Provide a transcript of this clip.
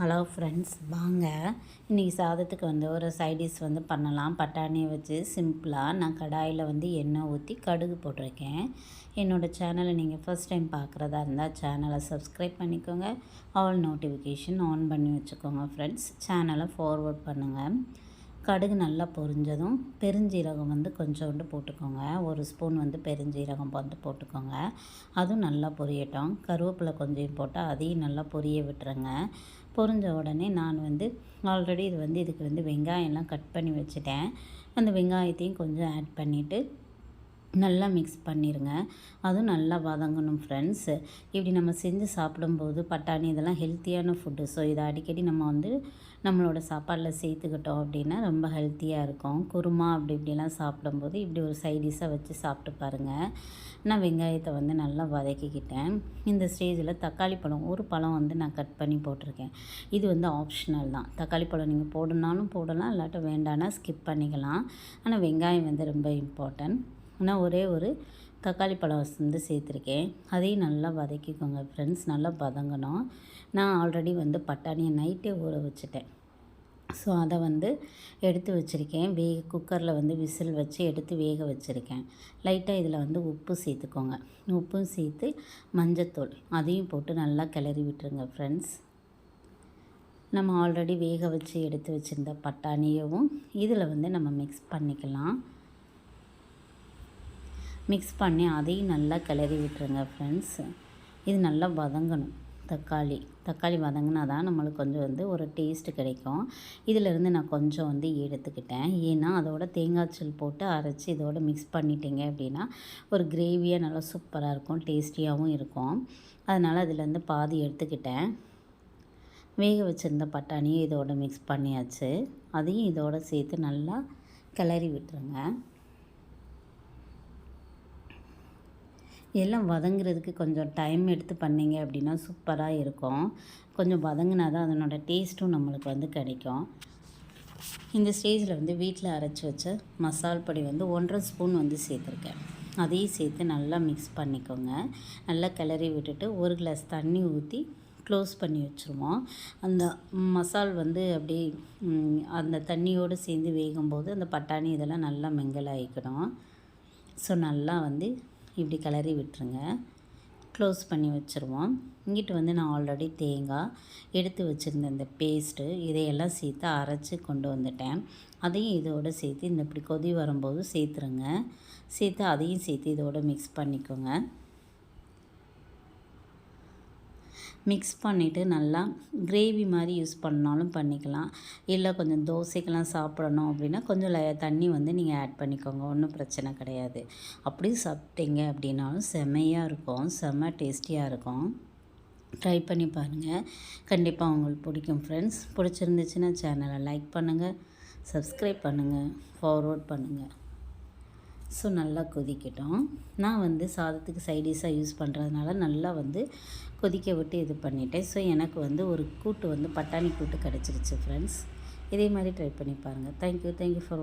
Hello friends, வாங்க இன்றைக்கி சாதத்துக்கு வந்து ஒரு சைடிஷ் வந்து பண்ணலாம். பட்டாணியை வச்சு சிம்பிளாக நான் கடாயில் வந்து எண்ணெய் ஊற்றி கடுகு போட்டிருக்கேன். என்னோடய சேனலை நீங்கள் ஃபஸ்ட் டைம் பார்க்குறதா இருந்தால் சேனலை சப்ஸ்கிரைப் பண்ணிக்கோங்க. ஆல் நோட்டிஃபிகேஷன் ஆன் பண்ணி வச்சுக்கோங்க ஃப்ரெண்ட்ஸ். சேனலை ஃபார்வர்ட் பண்ணுங்கள். கடுகு நல்லா பொரிஞ்சதும் பெருஞ்சீரகம் வந்து கொஞ்சோண்டு போட்டுக்கோங்க. ஒரு ஸ்பூன் வந்து பெருஞ்சீரகம் வந்து போட்டுக்கோங்க. அதுவும் நல்லா பொரியட்டும். கருவேப்பிலை கொஞ்சம் போட்டு அதையும் நல்லா பொரிய விட்டுருங்க. பொரிஞ்ச உடனே நான் வந்து ஆல்ரெடி இதுக்கு வந்து வெங்காயம்லாம் கட் பண்ணி வச்சுட்டேன். அந்த வெங்காயத்தையும் கொஞ்சம் ஆட் பண்ணிவிட்டு நல்லா மிக்ஸ் பண்ணிடுங்க. அதுவும் நல்லா வதங்கணும் ஃப்ரெண்ட்ஸ். இப்படி நம்ம செஞ்சு சாப்பிடும்போது பட்டாணி இதெல்லாம் ஹெல்த்தியான ஃபுட்டு. ஸோ இதை அடிக்கடி நம்ம வந்து நம்மளோட சாப்பாடில் சேர்த்துக்கிட்டோம் அப்படின்னா ரொம்ப ஹெல்த்தியாக இருக்கும். குருமா அப்படி இப்படிலாம் சாப்பிடும்போது இப்படி ஒரு சைடிஷாக வச்சு சாப்பிட்டு பாருங்கள். நான் வெங்காயத்தை வந்து நல்லா வதக்கிக்கிட்டேன். இந்த ஸ்டேஜில் தக்காளி பழம் ஒரு பழம் வந்து நான் கட் பண்ணி போட்டிருக்கேன். இது வந்து ஆப்ஷனல் தான். தக்காளி பழம் நீங்கள் போடணுன்னாலும் போடலாம், இல்லாட்ட வேண்டான்னா ஸ்கிப் பண்ணிக்கலாம். ஆனால் வெங்காயம் வந்து ரொம்ப இம்பார்ட்டன்ட். நான் ஒரே ஒரு தக்காளி பழம் வந்து சேர்த்துருக்கேன். அதையும் நல்லா வதக்கிக்கோங்க ஃப்ரெண்ட்ஸ். நல்லா வதங்கணும். நான் ஆல்ரெடி வந்து பட்டாணியை நைட்டே ஊற வச்சுட்டேன். ஸோ அதை வந்து எடுத்து வச்சுருக்கேன். குக்கரில் வந்து விசில் வச்சு எடுத்து வேக வச்சுருக்கேன். லைட்டாக இதில் வந்து உப்பு சேர்த்துக்கோங்க. உப்பும் சேர்த்து மஞ்சத்தூள் அதையும் போட்டு நல்லா கிளறி விட்டுருங்க ஃப்ரெண்ட்ஸ். நம்ம ஆல்ரெடி வேக வச்சு எடுத்து வச்சுருந்த பட்டாணியவும் இதில் வந்து நம்ம மிக்ஸ் பண்ணிக்கலாம். மிக்ஸ் பண்ணி அதையும் நல்லா கிளறி விட்டுருங்க ஃப்ரெண்ட்ஸ். இது நல்லா வதங்கணும். தக்காளி வதங்கினா தான் நம்மளுக்கு கொஞ்சம் வந்து ஒரு டேஸ்ட்டு கிடைக்கும். இதிலேருந்து நான் கொஞ்சம் வந்து எடுத்துக்கிட்டேன். ஏன்னா அதோட தேங்காய்ச்சல் போட்டு அரைச்சி இதோட மிக்ஸ் பண்ணிட்டீங்க அப்படின்னா ஒரு கிரேவியாக நல்லா சூப்பராக இருக்கும், டேஸ்டியாகவும் இருக்கும். அதனால் அதிலேருந்து பாதி எடுத்துக்கிட்டேன். வேக வச்சுருந்த பட்டாணியும் இதோட மிக்ஸ் பண்ணியாச்சு. அதையும் இதோட சேர்த்து நல்லா கிளறி விட்டுருங்க. எல்லாம் வதங்குறதுக்கு கொஞ்சம் டைம் எடுத்து பண்ணிங்க அப்படின்னா சூப்பராக இருக்கும். கொஞ்சம் வதங்கினா தான் அதனோட டேஸ்ட்டும் நம்மளுக்கு வந்து கிடைக்கும். இந்த ஸ்டேஜில் வந்து வீட்டில் அரைச்சி வச்ச மசால் பொடி வந்து 1.5 ஸ்பூன் வந்து சேர்த்துருக்கேன். அதையும் சேர்த்து நல்லா மிக்ஸ் பண்ணிக்கோங்க. நல்லா கிளறி விட்டுட்டு ஒரு கிளாஸ் தண்ணி ஊற்றி க்ளோஸ் பண்ணி வச்சுருவோம். அந்த மசால் வந்து அப்படியே அந்த தண்ணியோடு சேர்ந்து வேகும்போது அந்த பட்டாணி இதெல்லாம் நல்லா மிங்கிள் ஆகிக்கணும். ஸோ நல்லா வந்து இப்படி கிளறி விட்டுருங்க. க்ளோஸ் பண்ணி வச்சுருவோம். இங்கிட்டு வந்து நான் ஆல்ரெடி தேங்காய் எடுத்து வச்சுருந்த இந்த பேஸ்ட்டு இதையெல்லாம் சேர்த்து அரைச்சி கொண்டு வந்துட்டேன். அதையும் இதோடு சேர்த்து இந்த இப்படி கொதி வரும்போது சேர்த்துருங்க. சேர்த்து அதையும் சேர்த்து இதோடு மிக்ஸ் பண்ணிக்கோங்க. மிக்ஸ் பண்ணிவிட்டு நல்லா கிரேவி மாதிரி யூஸ் பண்ணாலும் பண்ணிக்கலாம். இல்லை கொஞ்சம் தோசைக்கெல்லாம் சாப்பிடணும் அப்படின்னா கொஞ்சம் தண்ணி வந்து நீங்கள் ஆட் பண்ணிக்கோங்க. ஒன்றும் பிரச்சனை கிடையாது. அப்படி சாப்பிட்டீங்க அப்படின்னாலும் செம்மையாக இருக்கும், செம்ம டேஸ்டியாக இருக்கும். ட்ரை பண்ணி பாருங்கள். கண்டிப்பாக உங்களுக்கு பிடிக்கும் ஃப்ரெண்ட்ஸ். பிடிச்சிருந்துச்சுன்னா சேனலை லைக் பண்ணுங்கள், சப்ஸ்கிரைப் பண்ணுங்கள், ஃபார்வர்ட் பண்ணுங்கள். ஸோ நல்லா கொதிக்கட்டும். நான் வந்து சாதத்துக்கு சைடிஷாக யூஸ் பண்ணுறதுனால நல்லா வந்து கொதிக்க விட்டு இது பண்ணிட்டேன். ஸோ எனக்கு வந்து ஒரு கூட்டு வந்து பட்டாணி கூட்டு கிடச்சிருச்சு ஃப்ரெண்ட்ஸ். இதே மாதிரி ட்ரை பண்ணி பாருங்கள். Thank you for